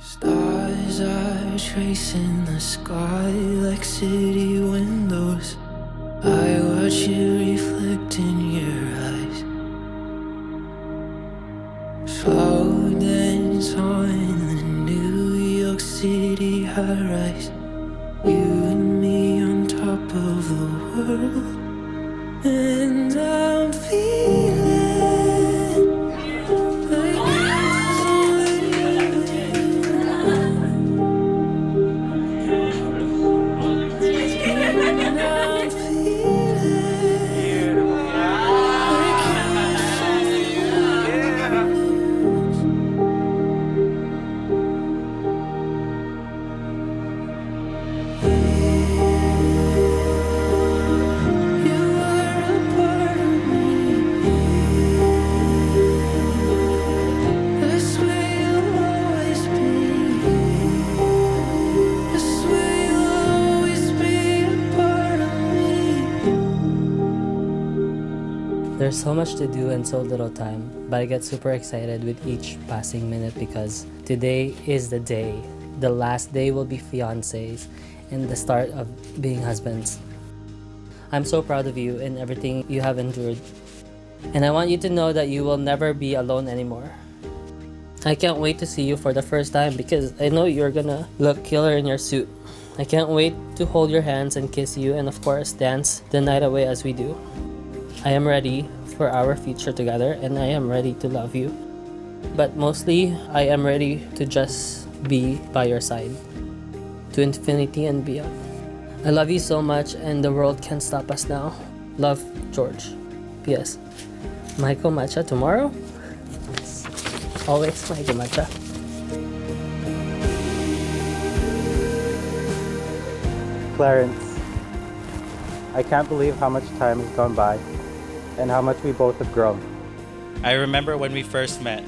Stars are tracing the sky like city windows. I watch you reflect in your eyes. Slow dance on the New York City high-rise. You and me on top of the world. And I'm feeling like There's so much to do and so little time, but I get super excited with each passing minute because today is the day. The last day will be fiancés and the start of being husbands. I'm so proud of you and everything you have endured. And I want you to know that you will never be alone anymore. I can't wait to see you for the first time because I know you're gonna look killer in your suit. I can't wait to hold your hands and kiss you and of course dance the night away as we do. I am ready for our future together and I am ready to love you. But mostly, I am ready to just be by your side. To infinity and beyond. I love you so much and the world can't stop us now. Love, George. P.S. Michael Matcha tomorrow? Always Michael Matcha. Clarenz, I can't believe how much time has gone by and how much we both have grown. I remember when we first met.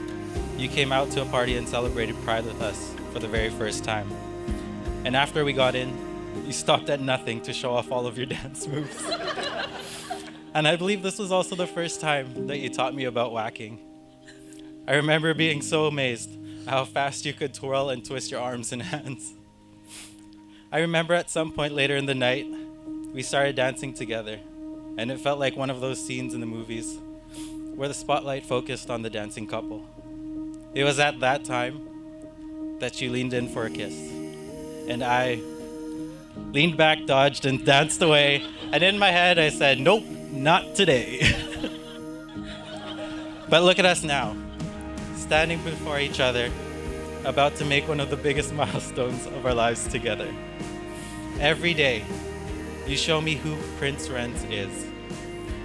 You came out to a party and celebrated Pride with us for the very first time. And after we got in, you stopped at nothing to show off all of your dance moves. And I believe this was also the first time that you taught me about whacking. I remember being so amazed at how fast you could twirl and twist your arms and hands. I remember at some point later in the night, we started dancing together. And it felt like one of those scenes in the movies where the spotlight focused on the dancing couple. It was at that time that you leaned in for a kiss. And I leaned back, dodged, and danced away. And in my head, I said, nope, not today. But look at us now, standing before each other, about to make one of the biggest milestones of our lives together. Every day, you show me who Prince Renz is.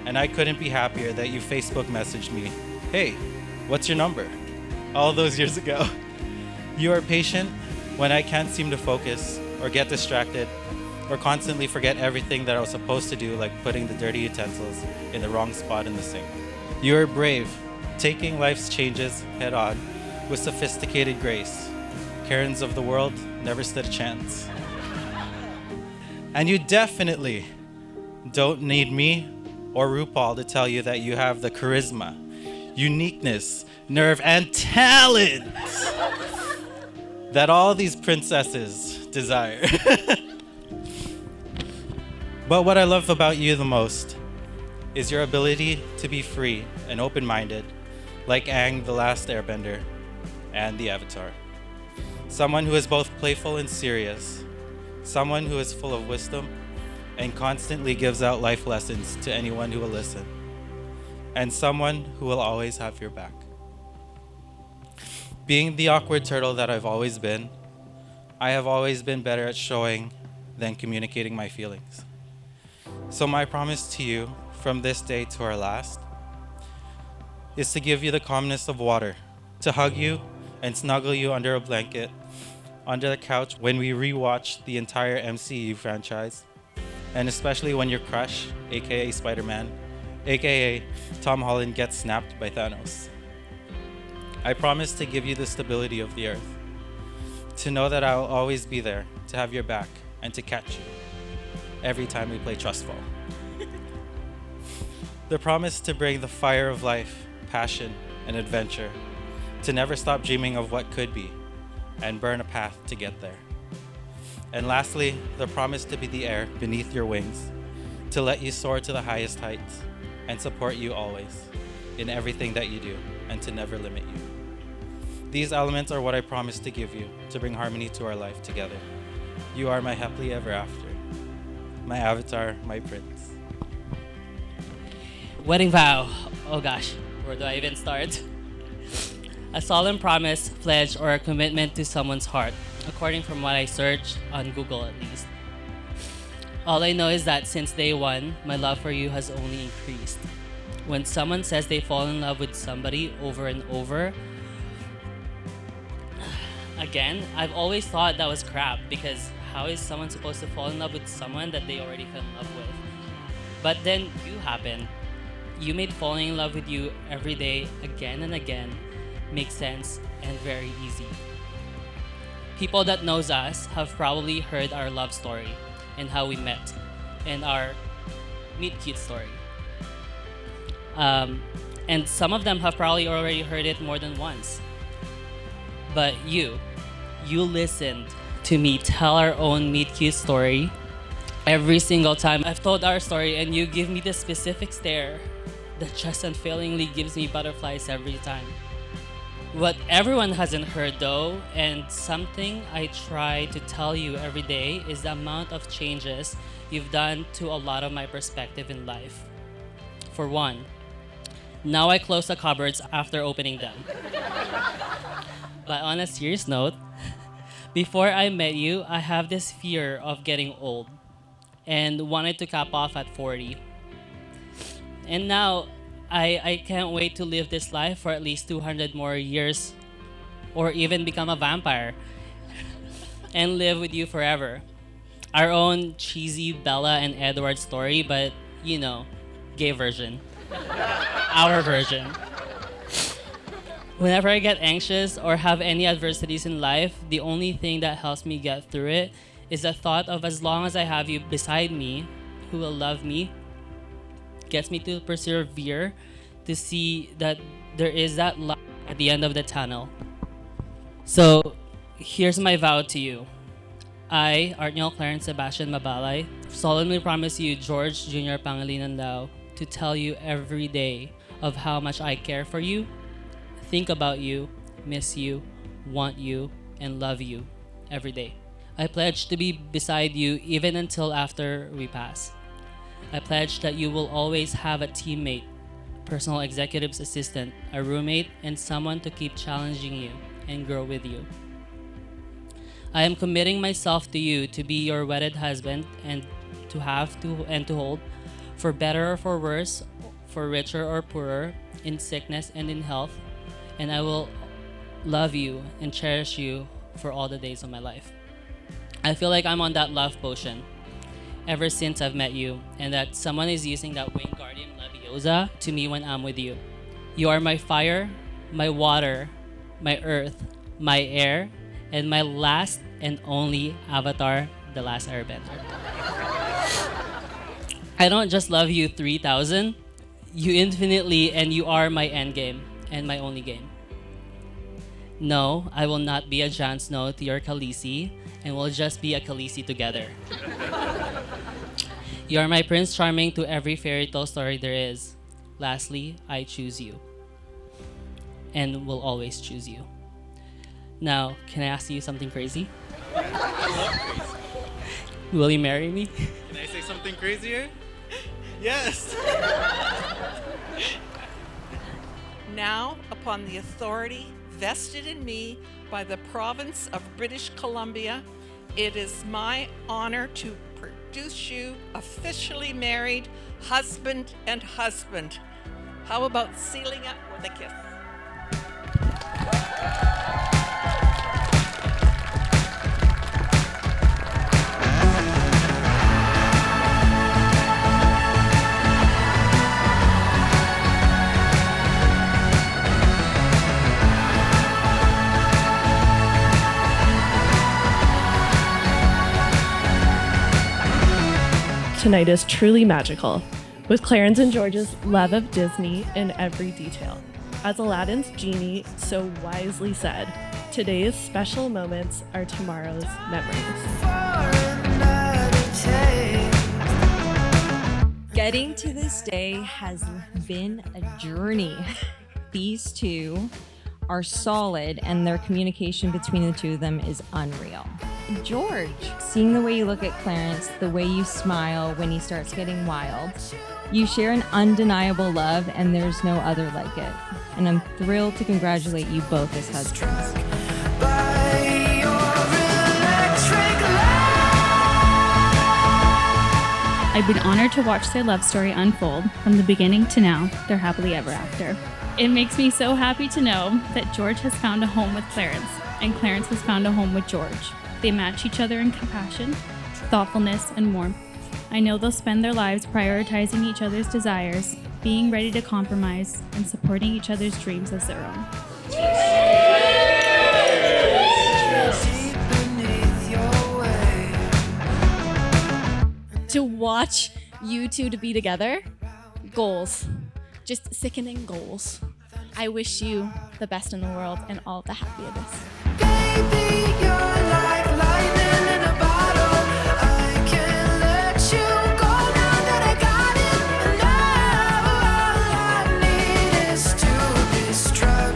And I couldn't be happier that you Facebook messaged me, hey, what's your number? All those years ago. You are patient when I can't seem to focus or get distracted or constantly forget everything that I was supposed to do, like putting the dirty utensils in the wrong spot in the sink. You are brave, taking life's changes head on with sophisticated grace. Karens of the world never stood a chance. And you definitely don't need me or RuPaul to tell you that you have the charisma, uniqueness, nerve, and talent that all these princesses desire. But what I love about you the most is your ability to be free and open-minded, like Aang, the Last Airbender, and the Avatar. Someone who is both playful and serious. Someone who is full of wisdom and constantly gives out life lessons to anyone who will listen. And someone who will always have your back. Being the awkward turtle that I've always been, I have always been better at showing than communicating my feelings. So my promise to you from this day to our last is to give you the calmness of water, to hug you and snuggle you under a blanket, under the couch when we rewatch the entire MCU franchise, and especially when your crush, aka Spider-Man, aka Tom Holland, gets snapped by Thanos. I promise to give you the stability of the earth, to know that I will always be there to have your back and to catch you every time we play Trust Fall. The promise to bring the fire of life, passion, and adventure, to never stop dreaming of what could be, and burn a path to get there. And lastly, the promise to be the air beneath your wings, to let you soar to the highest heights and support you always in everything that you do, and to never limit you. These elements are what I promise to give you to bring harmony to our life together. You are my happily ever after, my avatar, my prince. Wedding vow. Oh gosh, where do I even start? A solemn promise, pledge, or a commitment to someone's heart, according from what I searched on Google at least. All I know is that since day one, my love for you has only increased. When someone says they fall in love with somebody over and over, again, I've always thought that was crap, because how is someone supposed to fall in love with someone that they already fell in love with? But then you happened. You made falling in love with you every day, again and again, make sense and very easy. People that knows us have probably heard our love story and how we met, and our meet cute story. And some of them have probably already heard it more than once. But you listened to me tell our own meet cute story every single time I've told our story, and you give me the specific stare that just unfailingly gives me butterflies every time. What everyone hasn't heard though, and something I try to tell you every day, is the amount of changes you've done to a lot of my perspective in life. For one, now I close the cupboards after opening them. But on a serious note, before I met you, I have this fear of getting old and wanted to cap off at 40. And now, I can't wait to live this life for at least 200 more years, or even become a vampire and live with you forever. Our own cheesy Bella and Edward story, but you know, gay version. Our version. Whenever I get anxious or have any adversities in life, the only thing that helps me get through it is the thought of, as long as I have you beside me, who will love me, gets me to persevere, to see that there is that light at the end of the tunnel. So here's my vow to you. I, Artniel Clarence Sebastian Mabalay, solemnly promise you, George Jr. Pangilinan Lao, to tell you every day of how much I care for you, think about you, miss you, want you, and love you every day. I pledge to be beside you even until after we pass. I pledge that you will always have a teammate, personal executive's assistant, a roommate, and someone to keep challenging you and grow with you. I am committing myself to you to be your wedded husband, and to hold, for better or for worse, for richer or poorer, in sickness and in health, and I will love you and cherish you for all the days of my life. I feel like I'm on that love potion ever since I've met you, and that someone is using that Wingardium Leviosa to me when I'm with you. You are my fire, my water, my earth, my air, and my last and only avatar, the last airbender. I don't just love you 3,000, you infinitely, and you are my endgame and my only game. No, I will not be a Jon Snow to your Khaleesi, and we'll just be a Khaleesi together. You are my Prince Charming to every fairy tale story there is. Lastly, I choose you, and will always choose you. Now, can I ask you something crazy? Will you marry me? Can I say something crazier? Yes! Now, upon the authority vested in me by the province of British Columbia, it is my honor to produce you officially married, husband and husband. How about sealing up with a kiss? Tonight is truly magical, with Clarenz and George's love of Disney in every detail. As Aladdin's genie so wisely said, Today's special moments are tomorrow's memories. Getting to this day has been a journey. These two are solid, and their communication between the two of them is unreal. George, seeing the way you look at Clarenz, the way you smile when he starts getting wild, you share an undeniable love, and there's no other like it. And I'm thrilled to congratulate you both as husbands. I've been honored to watch their love story unfold from the beginning to now, they're happily ever after. It makes me so happy to know that George has found a home with Clarenz, and Clarenz has found a home with George. They match each other in compassion, thoughtfulness, and warmth. I know they'll spend their lives prioritizing each other's desires, being ready to compromise, and supporting each other's dreams as their own. To watch you two to be together, goals. Just sickening goals. I wish you the best in the world and all the happiness. Baby, you're like lightning in a bottle. I can't let you go now that I got it. And all I need is to be struck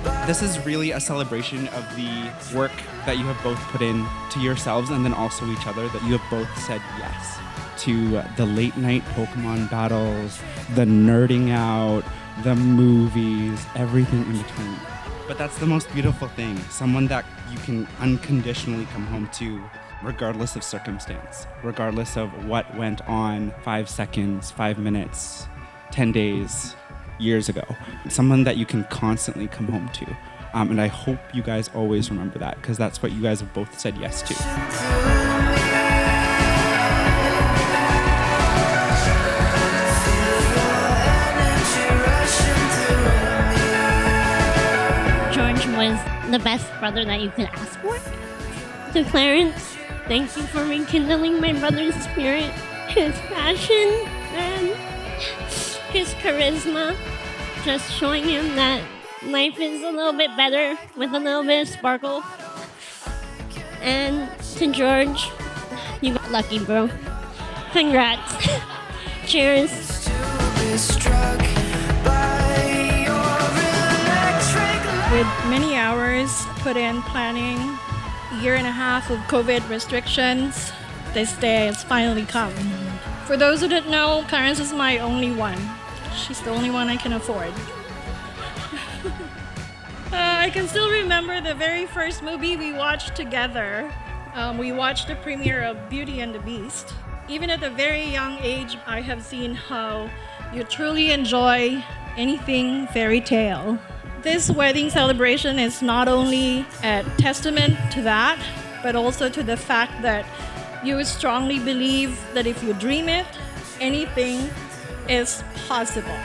by. This is really a celebration of the work that you have both put in to yourselves and then also each other, that you have both said yes to the late night Pokemon battles, the nerding out, the movies, everything in between. But that's the most beautiful thing, someone that you can unconditionally come home to regardless of circumstance, regardless of what went on 5 seconds, 5 minutes, 10 days, years ago. Someone that you can constantly come home to. And I hope you guys always remember that, because that's what you guys have both said yes to. George was the best brother that you could ask for. To Clarenz, thank you for rekindling my brother's spirit, his passion, and his charisma. Just showing him that life is a little bit better with a little bit of sparkle. And to George, you got lucky, bro. Congrats. Cheers. With many hours put in planning, a year and a half of COVID restrictions, this day has finally come. For those who didn't know, Clarenz is my only one. She's the only one I can afford. I can still remember the very first movie we watched together. We watched the premiere of Beauty and the Beast. Even at a very young age, I have seen how you truly enjoy anything fairy tale. This wedding celebration is not only a testament to that, but also to the fact that you strongly believe that if you dream it, anything is possible.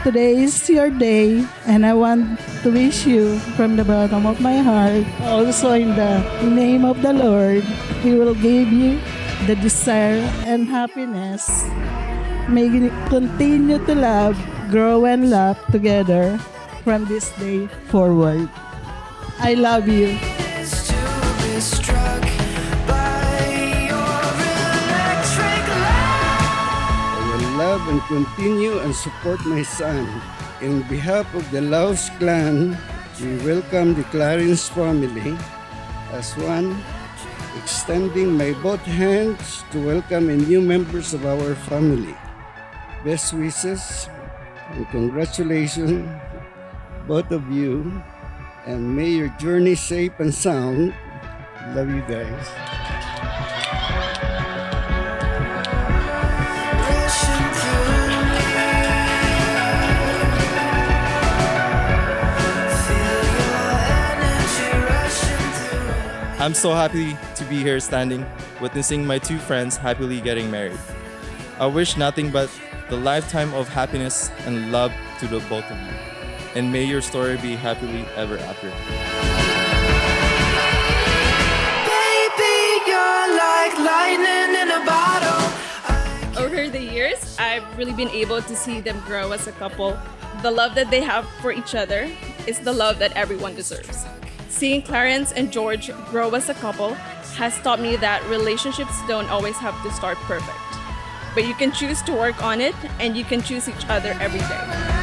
Today is your day, and I want to wish you from the bottom of my heart, also in the name of the Lord, He will give you the desire and happiness. May you continue to love, grow, and laugh together from this day forward. I love you. Love and continue and support my son. In behalf of the Laos clan, we welcome the Clarenz family as one, extending my both hands to welcome new members of our family. Best wishes and congratulations, both of you, and may your journey safe and sound. Love you guys. I'm so happy to be here standing, witnessing my two friends happily getting married. I wish nothing but the lifetime of happiness and love to the both of you. And may your story be happily ever after. Baby, you're like lightning in a bottle. Over the years, I've really been able to see them grow as a couple, the love that they have for each other is the love that everyone deserves. Seeing Clarenz and George grow as a couple has taught me that relationships don't always have to start perfect. But you can choose to work on it, and you can choose each other every day.